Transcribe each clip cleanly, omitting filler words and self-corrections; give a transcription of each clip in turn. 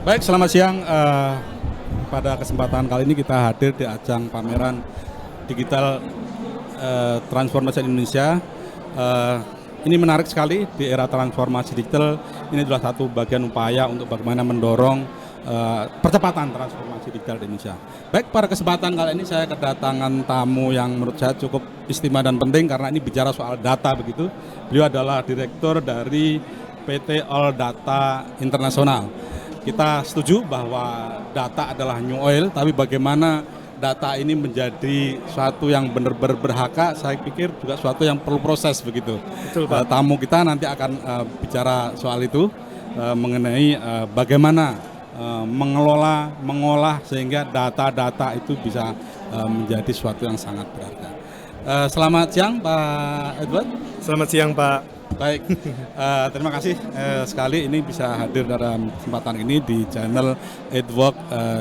Baik, selamat siang. Pada kesempatan kali ini kita hadir di ajang pameran digital transformasi Indonesia. Ini menarik sekali di era transformasi digital. Ini adalah satu bagian upaya untuk bagaimana mendorong percepatan transformasi digital di Indonesia. Baik, pada kesempatan kali ini saya kedatangan tamu yang menurut saya cukup istimewa dan penting karena ini bicara soal data begitu. Beliau adalah direktur dari PT All Data Internasional. Kita setuju bahwa data adalah new oil, tapi bagaimana data ini menjadi suatu yang benar-benar berhak, saya pikir juga suatu yang perlu proses begitu. Betul, Pak. Tamu kita nanti akan bicara soal itu, mengenai bagaimana mengolah sehingga data-data itu bisa menjadi suatu yang sangat berharga. Selamat siang Pak Edward. Selamat siang, Pak. Baik, terima kasih sekali ini bisa hadir dalam kesempatan ini di channel Edward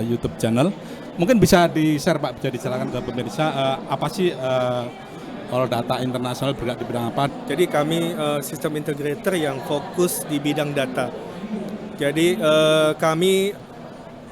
YouTube channel. Mungkin bisa di-share Pak, bisa dijelaskan ke pemirsa apa sih All Data Internasional, bergerak di bidang apa? Jadi kami sistem integrator yang fokus di bidang data. Jadi kami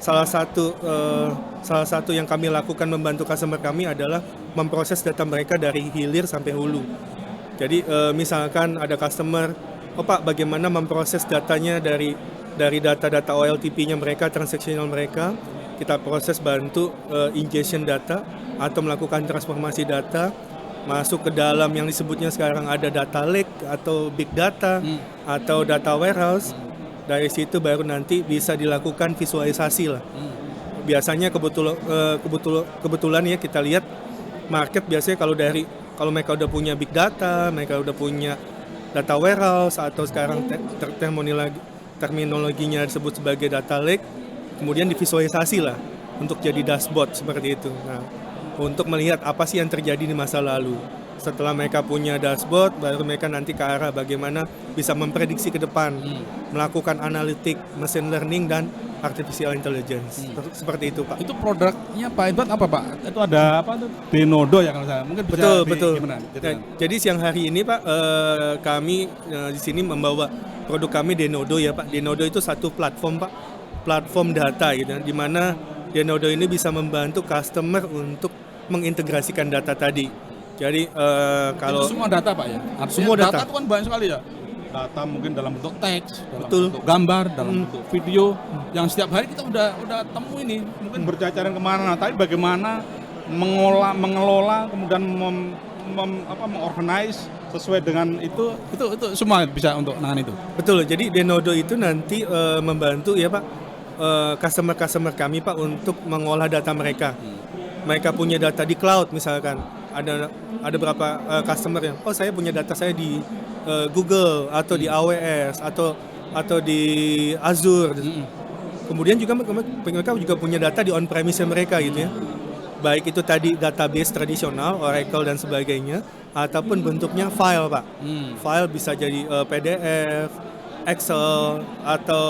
salah satu yang kami lakukan membantu customer kami adalah memproses data mereka dari hilir sampai hulu. Jadi misalkan ada customer, Pak, bagaimana memproses datanya dari data-data OLTP-nya mereka, transaksional mereka, kita proses bantu ingestion data atau melakukan transformasi data masuk ke dalam yang disebutnya sekarang ada data lake atau big data atau data warehouse. Dari situ baru nanti bisa dilakukan visualisasi lah. Biasanya kebetulan ya kita lihat market biasanya kalau mereka udah punya big data, mereka udah punya data warehouse atau sekarang terminologinya disebut sebagai data lake, kemudian divisualisasi lah untuk jadi dashboard seperti itu. Nah, untuk melihat apa sih yang terjadi di masa lalu. Setelah mereka punya dashboard, baru mereka nanti ke arah bagaimana bisa memprediksi ke depan, melakukan analitik, machine learning, dan artificial intelligence. Seperti itu, Pak. Itu produknya Pak Edward apa Pak? Itu ada apa tuh? Denodo ya kalau saya. Mungkin bisa Betul. gimana? Jadi siang hari ini Pak, kami di sini membawa produk kami Denodo ya Pak. Denodo itu satu platform Pak, platform data gitu, di mana Denodo ini bisa membantu customer untuk mengintegrasikan data tadi. Jadi kalau itu semua data Pak ya? Artinya semua data itu kan banyak sekali ya. Data mungkin dalam bentuk teks, dalam Betul. bentuk gambar, dalam bentuk video, yang setiap hari kita udah temu ini. Mungkin berjajaran kemana, tapi bagaimana mengelola, kemudian mengorganize sesuai dengan itu semua bisa untuk nangan itu. betul. Jadi Denodo itu nanti membantu ya Pak customer kami Pak untuk mengolah data mereka. Mereka punya data di cloud misalkan. Ada berapa customer yang saya punya data saya di Google atau di AWS atau di Azure. Kemudian juga mereka juga punya data di on premise mereka gitu ya. Baik itu tadi database tradisional, Oracle dan sebagainya, ataupun bentuknya file Pak. File bisa jadi PDF, Excel atau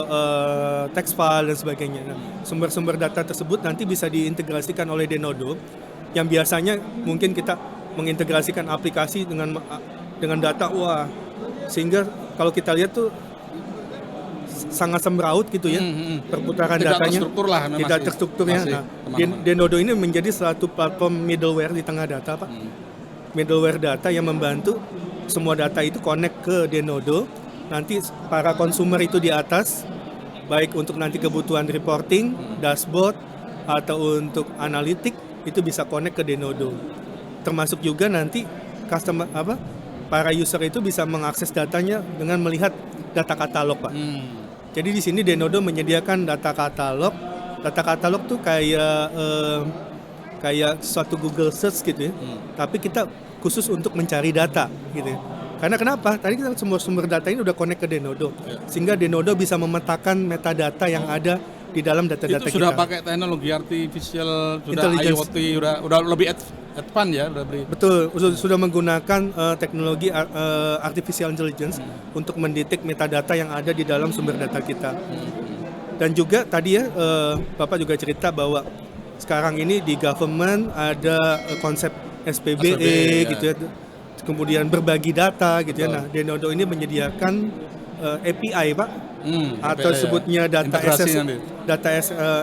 text file dan sebagainya. Nah, sumber-sumber data tersebut nanti bisa diintegrasikan oleh Denodo, yang biasanya mungkin kita mengintegrasikan aplikasi dengan data, sehingga kalau kita lihat tuh sangat semraut gitu ya, perputaran datanya tidak terstruktur ya. Nah, Denodo ini menjadi suatu platform middleware di tengah data Pak. Middleware data yang membantu semua data itu connect ke Denodo. Nanti para konsumer itu di atas, baik untuk nanti kebutuhan reporting, dashboard, atau untuk analitik, itu bisa connect ke Denodo. Termasuk juga nanti para user itu bisa mengakses datanya dengan melihat data katalog Pak. Jadi di sini Denodo menyediakan data katalog. Data katalog tuh kayak suatu Google Search gitu ya. Tapi kita khusus untuk mencari data gitu ya. Karena kenapa? Tadi kita semua sumber data ini udah connect ke Denodo, sehingga Denodo bisa memetakan metadata yang ada di dalam data-data kita. Itu sudah pakai teknologi artificial, sudah IoT, udah lebih advance ya, udah beri. Betul, sudah menggunakan teknologi artificial intelligence untuk mendetek metadata yang ada di dalam sumber data kita. Dan juga tadi ya Bapak juga cerita bahwa sekarang ini di government ada konsep SPBE gitu ya. Kemudian berbagi data gitu ya. Nah, Denodo ini menyediakan API Pak, atau ya. sebutnya Integrasi nanti. data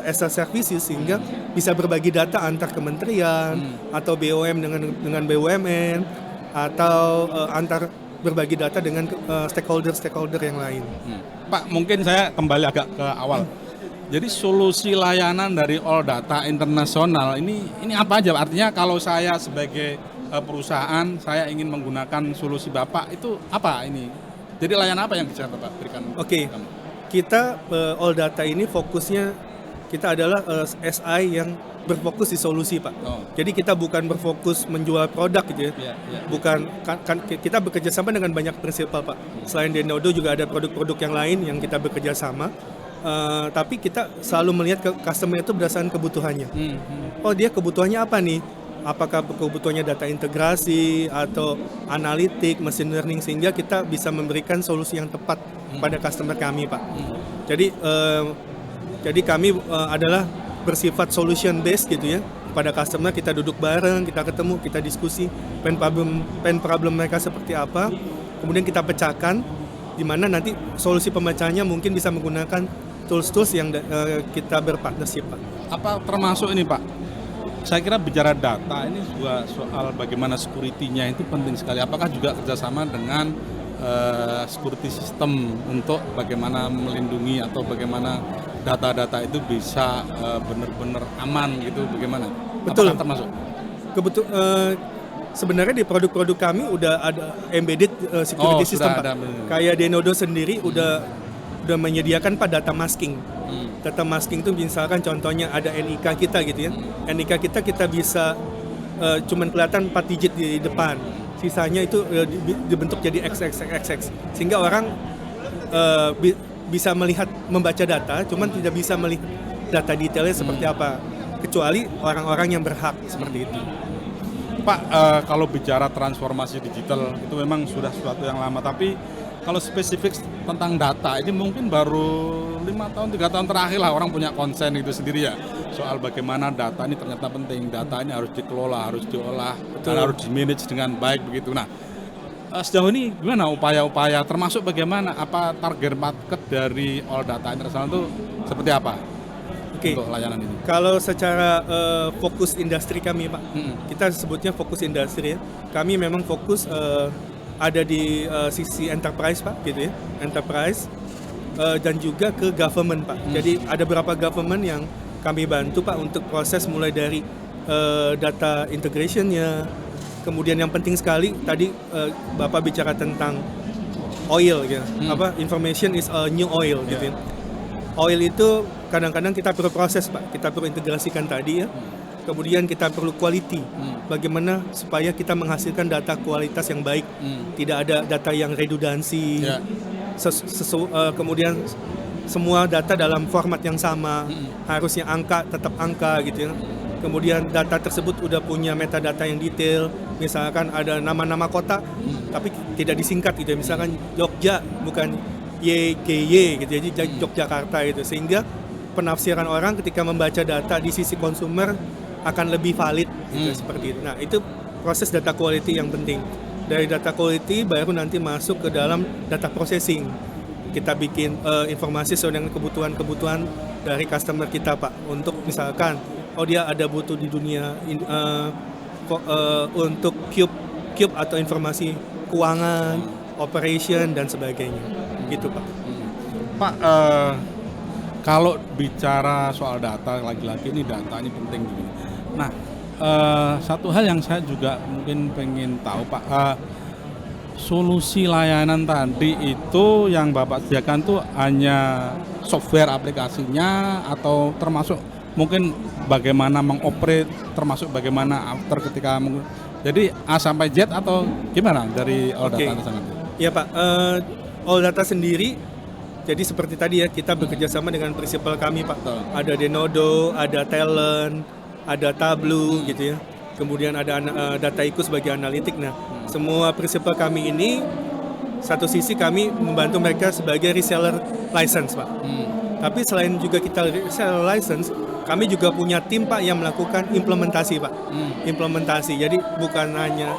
as a services, sehingga bisa berbagi data antar kementerian atau BUM dengan BUMN, atau antar berbagi data dengan stakeholder yang lain. Pak, mungkin saya kembali agak ke awal. Jadi solusi layanan dari All Data Internasional ini apa aja? Artinya kalau saya sebagai perusahaan saya ingin menggunakan solusi Bapak, itu apa ini? Jadi layanan apa yang bisa Bapak berikan? Oke. Kita All Data ini fokusnya kita adalah SI yang berfokus di solusi, Pak. Jadi kita bukan berfokus menjual produk gitu ya. Bukan kan kita bekerja sama dengan banyak prinsipal, Pak. Selain Denodo juga ada produk-produk yang lain yang kita bekerja sama. Tapi kita selalu melihat ke customer itu berdasarkan kebutuhannya. Oh, dia kebutuhannya apa nih? Apakah kebutuhannya data integrasi atau analitik, machine learning, sehingga kita bisa memberikan solusi yang tepat pada customer kami, Pak. Jadi kami adalah bersifat solution based gitu ya. Pada customer kita duduk bareng, kita ketemu, kita diskusi pain problem mereka seperti apa, kemudian kita pecahkan, di mana nanti solusi pemecahannya mungkin bisa menggunakan tools-tools yang kita berpartnership, Pak. Apa termasuk ini, Pak? Saya kira bicara data ini juga soal bagaimana security-nya itu penting sekali. Apakah juga kerjasama dengan security system untuk bagaimana melindungi atau bagaimana data-data itu bisa benar-benar aman gitu, bagaimana? Betul. Apakah termasuk? Sebenarnya di produk-produk kami udah ada embedded security system, Pak. Kayak Denodo sendiri udah menyediakan data masking. Data masking itu misalkan contohnya ada NIK kita gitu ya. NIK kita bisa cuman kelihatan 4 digit di depan. Sisanya itu dibentuk jadi XXXX. Sehingga orang bisa membaca data, cuman tidak bisa melihat data detailnya seperti apa. Kecuali orang-orang yang berhak seperti itu. Pak, kalau bicara transformasi digital itu memang sudah sesuatu yang lama, tapi kalau spesifik tentang data ini mungkin baru 5 tahun, 3 tahun terakhir lah orang punya konsen itu sendiri ya, soal bagaimana data ini ternyata penting, data ini harus dikelola, harus diolah, dan harus di-manage dengan baik begitu. Nah, sejauh ini gimana upaya-upaya, termasuk bagaimana, apa target market dari All Data Internasional itu seperti apa? Untuk layanan ini? Kalau secara fokus industri kami, Pak, kita sebutnya fokus industri ya. Kami memang fokus ada di sisi enterprise, Pak, gitu ya, enterprise, dan juga ke government, Pak. Jadi ada beberapa government yang kami bantu, Pak, untuk proses mulai dari data integration-nya. Kemudian yang penting sekali tadi Bapak bicara tentang oil, gitu. Information is a new oil, gitu ya. Oil itu kadang-kadang kita perlu proses, Pak. Kita perlu integrasikan tadi ya. Kemudian kita perlu quality. Bagaimana supaya kita menghasilkan data kualitas yang baik. Tidak ada data yang redundansi. Kemudian semua data dalam format yang sama. Harusnya angka tetap angka gitu ya. Kemudian data tersebut udah punya metadata yang detail. Misalkan ada nama-nama kota tapi tidak disingkat gitu ya. Misalkan Jogja bukan YGY gitu, jadi Yogyakarta gitu, sehingga penafsiran orang ketika membaca data di sisi konsumer akan lebih valid gitu, seperti itu. Nah, itu proses data quality yang penting. Dari data quality baru nanti masuk ke dalam data processing. Kita bikin informasi sesuai dengan kebutuhan-kebutuhan dari customer kita, Pak. Untuk misalkan, dia ada butuh di dunia untuk cube atau informasi keuangan, operation dan sebagainya. Gitu, Pak. Pak, kalau bicara soal data, lagi-lagi ini data ini penting begini. Nah, satu hal yang saya juga mungkin pengen tahu, Pak, solusi layanan tadi itu yang Bapak sediakan tuh hanya software aplikasinya atau termasuk mungkin bagaimana mengoperate, termasuk bagaimana after ketika jadi A sampai Z atau gimana dari All Data Internasional? Iya, Pak. All Data sendiri, jadi seperti tadi ya, kita bekerja sama dengan prinsipal kami, Pak. Ada Denodo, ada Talent, ada Tableau gitu ya. Kemudian ada Dataiku sebagai analitik. Nah, semua prinsipal kami ini, satu sisi kami membantu mereka sebagai reseller license, Pak. Tapi selain juga kita reseller license, kami juga punya tim, Pak, yang melakukan implementasi, Pak. Implementasi. Jadi bukan hanya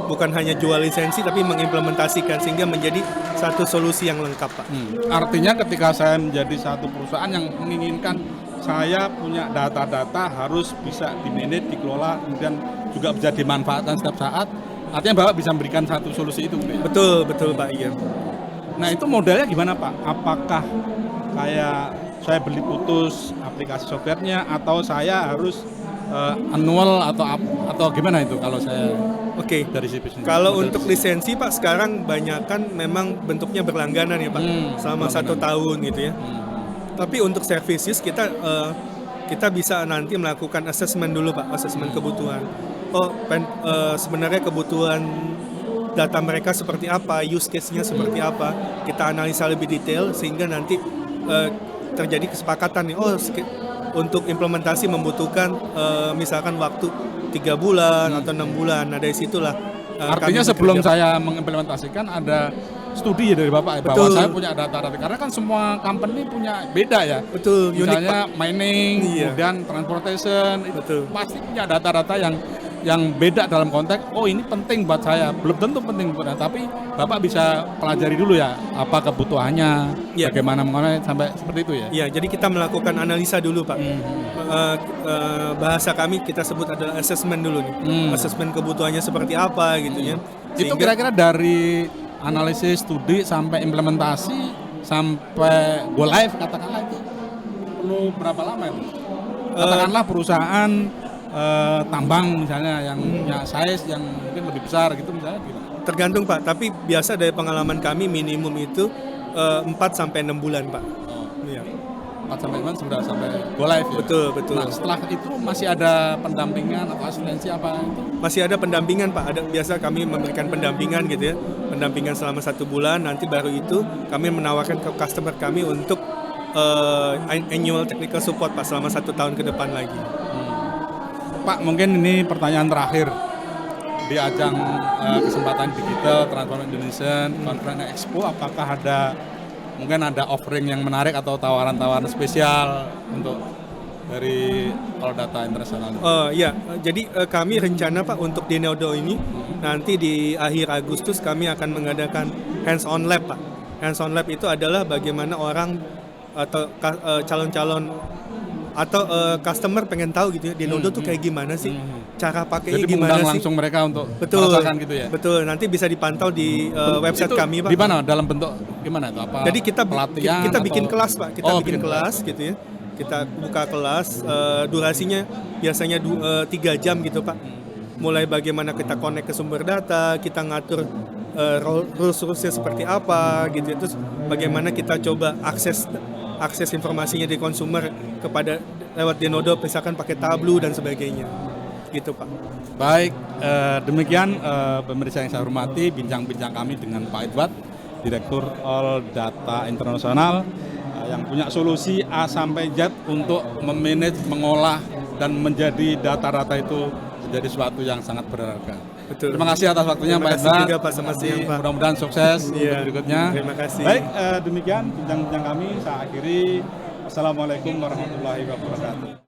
bukan hanya jual lisensi tapi mengimplementasikan sehingga menjadi satu solusi yang lengkap, Pak. Artinya ketika saya menjadi satu perusahaan yang menginginkan saya punya data-data harus bisa di-manage, dikelola, kemudian juga bisa dimanfaatkan setiap saat. Artinya Bapak bisa memberikan satu solusi itu, ya? Betul Pak, iya. Nah itu modelnya gimana Pak? Apakah kayak saya beli putus aplikasi softwarenya atau saya harus annual atau gimana itu kalau saya Oke. dari si bisnis? Kalau model untuk bisnis. lisensi Pak sekarang banyak kan memang bentuknya berlangganan ya Pak, selama berlangganan. 1 tahun gitu ya. Tapi untuk services kita bisa nanti melakukan assessment dulu Pak, assessment kebutuhan. Sebenarnya kebutuhan data mereka seperti apa, use case-nya seperti apa, kita analisa lebih detail sehingga nanti terjadi kesepakatan nih. Untuk implementasi membutuhkan misalkan waktu 3 bulan atau 6 bulan. Nah dari situlah Artinya kami sebelum bekerja. saya mengimplementasikan ada studi ya dari Bapak ya, bahwa Betul. saya punya data-data karena kan semua company punya beda ya. Betul, unik Pak. Misalnya mining, Iya. kemudian transportation, itu Betul. pasti punya data-data yang beda dalam konteks. Oh ini penting buat saya, belum tentu penting buat saya, tapi Bapak bisa pelajari dulu ya apa kebutuhannya, Iya. bagaimana mengenai sampai seperti itu ya. Ya, jadi kita melakukan analisa dulu Pak. Bahasa kami kita sebut adalah assessment dulu nih. Assessment kebutuhannya seperti apa gitu ya. Itu kira-kira dari analisis studi sampai implementasi sampai go live katakanlah itu perlu berapa lama itu? Katakanlah perusahaan tambang misalnya yang punya size yang mungkin lebih besar gitu misalnya gimana? Tergantung Pak, tapi biasa dari pengalaman kami minimum itu 4 sampai 6 bulan Pak. Iya. 4 sampai 5 sudah sampai go live ya? Betul. Nah setelah itu masih ada pendampingan atau asistensi apa itu? Masih ada pendampingan Pak. Biasa kami memberikan pendampingan gitu ya. Pendampingan selama 1 bulan, nanti baru itu kami menawarkan ke customer kami untuk annual technical support Pak selama 1 tahun ke depan lagi. Pak, mungkin ini pertanyaan terakhir di ajang kesempatan digital Transformation Indonesia Conference Expo. Apakah mungkin ada offering yang menarik atau tawaran-tawaran spesial untuk dari All Data International? Ya, jadi kami rencana Pak untuk Denodo ini nanti di akhir Agustus kami akan mengadakan hands-on lab Pak. Hands-on lab itu adalah bagaimana orang atau calon-calon atau customer pengen tahu gitu ya Denodo tuh kayak gimana sih, cara pakainya Jadi gimana mengundang sih. langsung mereka untuk Betul, merasakan gitu ya? betul. Nanti bisa dipantau di website Itu kami Pak. di mana dalam bentuk gimana itu? Apa Jadi kita pelatihan bikin atau- kelas Pak, kita Oh, bikin kelas gitu ya. Kita buka kelas, durasinya biasanya 3 jam gitu Pak. Mulai bagaimana kita connect ke sumber data, kita ngatur rules-rulesnya seperti apa gitu ya. Terus bagaimana kita coba akses informasinya di konsumer kepada lewat Denodo, misalkan pakai Tableau dan sebagainya gitu Pak. Baik, demikian pemirsa yang saya hormati bincang-bincang kami dengan Pak Edward, Direktur All Data International yang punya solusi A sampai Z untuk memanage, mengolah dan menjadi data-data itu menjadi sesuatu yang sangat berharga. Betul. Terima kasih atas waktunya Terima Pak kasih Edward. juga, Pak. Selamat siang, Pak. Mudah-mudahan sukses Iya. untuk berikutnya. Terima kasih. Baik, demikian bincang-bincang kami. Saya akhiri. Wassalamualaikum warahmatullahi wabarakatuh.